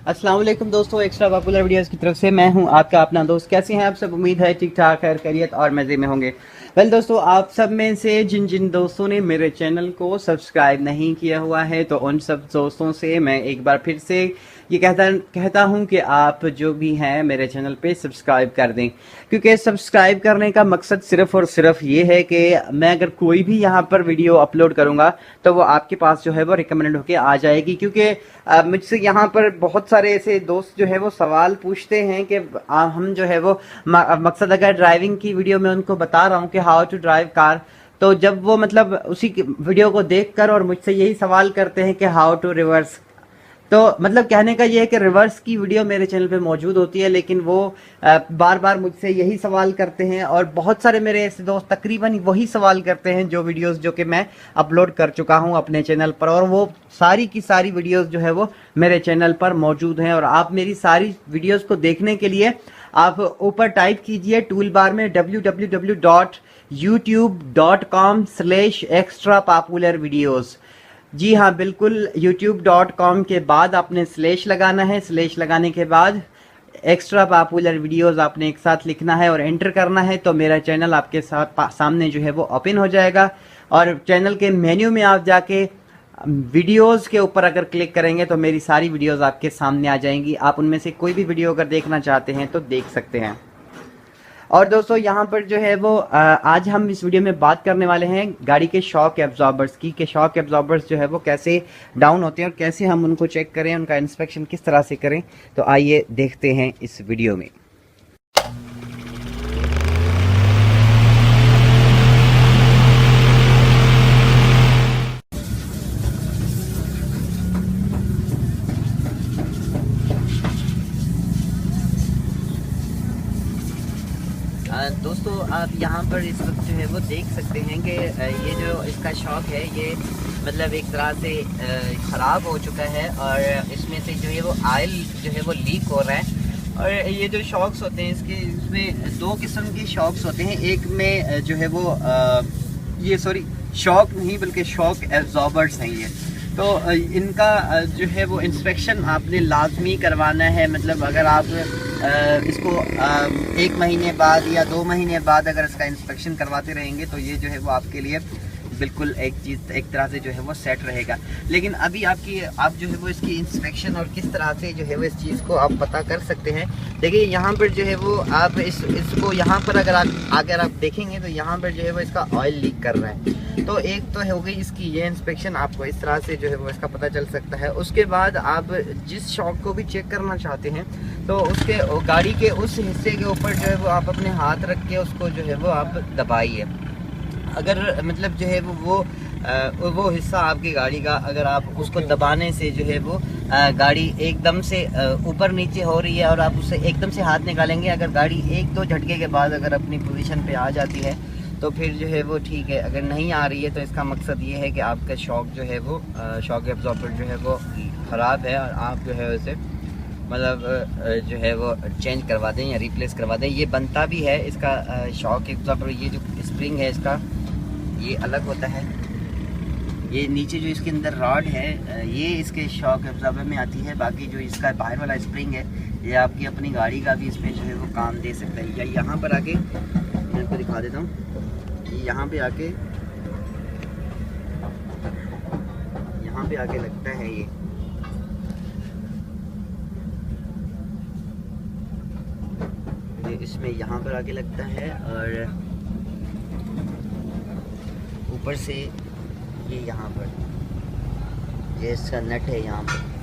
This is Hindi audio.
अस्सलाम वालेकुम दोस्तों, एक्स्ट्रा पॉपुलर वीडियोस की तरफ से मैं हूं आपका अपना दोस्त। कैसे हैं आप सब? उम्मीद है ठीक ठाक, खैर खैरियत और मज़े में होंगे। वेल दोस्तों, आप सब में से जिन जिन दोस्तों ने मेरे चैनल को सब्सक्राइब नहीं किया हुआ है, तो उन सब दोस्तों से मैं एक बार फिर से ये कहता हूं कि आप जो भी हैं मेरे चैनल पे सब्सक्राइब कर दें, क्योंकि सब्सक्राइब करने का मकसद सिर्फ और सिर्फ ये है कि मैं अगर कोई भी यहाँ पर वीडियो अपलोड करूँगा तो वो आपके पास जो है वो रिकमेंड होके आ जाएगी। क्योंकि मुझसे यहाँ पर बहुत सारे ऐसे दोस्त जो है वो सवाल पूछते हैं कि हम जो है वो मकसद अगर ड्राइविंग की वीडियो में उनको बता रहा हूँ कि हाउ टू ड्राइव कार, तो जब वो मतलब उसी वीडियो को देखकर और मुझसे यही सवाल करते हैं कि हाउ टू रिवर्स, तो मतलब कहने का ये है कि रिवर्स की वीडियो मेरे चैनल पे मौजूद होती है, लेकिन वो बार बार मुझसे यही सवाल करते हैं। और बहुत सारे मेरे ऐसे दोस्त तकरीबन वही सवाल करते हैं जो वीडियोस जो कि मैं अपलोड कर चुका हूं अपने चैनल पर, और वो सारी की सारी वीडियोस जो है वो मेरे चैनल पर मौजूद हैं। और आप मेरी सारी वीडियोस को देखने के लिए आप ऊपर टाइप कीजिए टूल बार में www.youtube.com/extra-popular-videos। जी हाँ, बिल्कुल youtube.com के बाद आपने स्लैश लगाना है। स्लैश लगाने के बाद एक्स्ट्रा पॉपुलर वीडियोस आपने एक साथ लिखना है और एंटर करना है, तो मेरा चैनल आपके साथ सामने जो है वो ओपन हो जाएगा। और चैनल के मेन्यू में आप जाके वीडियोस के ऊपर अगर क्लिक करेंगे तो मेरी सारी वीडियोस आपके सामने आ जाएंगी। आप उनमें से कोई भी वीडियो अगर देखना चाहते हैं तो देख सकते हैं। और दोस्तों, यहाँ पर जो है वो आज हम इस वीडियो में बात करने वाले हैं गाड़ी के शॉक एब्जॉर्बर्स की, कि शॉक एब्जॉर्बर्स जो है वो कैसे डाउन होते हैं और कैसे हम उनको चेक करें, उनका इंस्पेक्शन किस तरह से करें। तो आइए देखते हैं इस वीडियो में। दोस्तों, आप यहाँ पर इस वक्त जो है वो देख सकते हैं कि ये जो इसका शॉक है ये मतलब एक तरह से ख़राब हो चुका है, और इसमें से जो है वो ऑयल जो है वो लीक हो रहा है। और ये जो शॉक्स होते हैं इसमें दो किस्म के शॉक्स होते हैं। एक में जो है वो शॉक नहीं बल्कि शॉक एब्जॉर्बर्स हैं ये। तो इनका जो है वो इंस्पेक्शन आपने लाजमी करवाना है। मतलब अगर आप इसको 1 महीने बाद या 2 महीने बाद अगर इसका इंस्पेक्शन करवाते रहेंगे तो ये जो है वो आपके लिए बिल्कुल एक तरह से जो है वो सेट रहेगा। लेकिन अभी आप जो है वो इसकी इंस्पेक्शन और किस तरह से जो है वो इस चीज़ को आप पता कर सकते हैं। देखिए, यहाँ पर जो है वो आप इसको यहाँ पर अगर आप देखेंगे तो यहाँ पर जो है वो इसका ऑयल लीक कर रहा है। तो एक तो हो गई इसकी ये इंस्पेक्शन, आपको इस तरह से जो है वो इसका पता चल सकता है। उसके बाद आप जिस शॉक को भी चेक करना चाहते हैं तो उसके गाड़ी के उस हिस्से के ऊपर जो है वो आप अपने हाथ रख के उसको जो है वो आप दबाइए। अगर मतलब जो है वो हिस्सा आपकी गाड़ी का, अगर आप उसको दबाने से जो है वो गाड़ी एकदम से ऊपर नीचे हो रही है और आप उससे एकदम से हाथ निकालेंगे, अगर गाड़ी 1-2 झटके के बाद अगर अपनी पोजीशन पे आ जाती है तो फिर जो है वो ठीक है। अगर नहीं आ रही है तो इसका मकसद ये है कि आपका शॉक जो है वो शॉक एब्जॉर्बर जो है वो ख़राब है, और आप जो है उसे मतलब जो है वो चेंज करवा दें या रिप्लेस करवा दें। ये बनता भी है इसका शॉक एब्जॉर्बर। ये जो स्प्रिंग है इसका ये अलग होता है। ये नीचे जो इसके अंदर रॉड है ये इसके शॉक एब्जॉर्बर में आती है। बाकी जो इसका बाहर वाला स्प्रिंग है ये आपकी अपनी गाड़ी का भी इसमें जो है वो काम दे सकता है। या यहाँ पर आके मैं आपको दिखा देता हूँ, यहाँ पे आके लगता है ये इसमें यहाँ पर आके लगता है, और ऊपर से ये यहाँ पर ये इसका नट है यहाँ पर।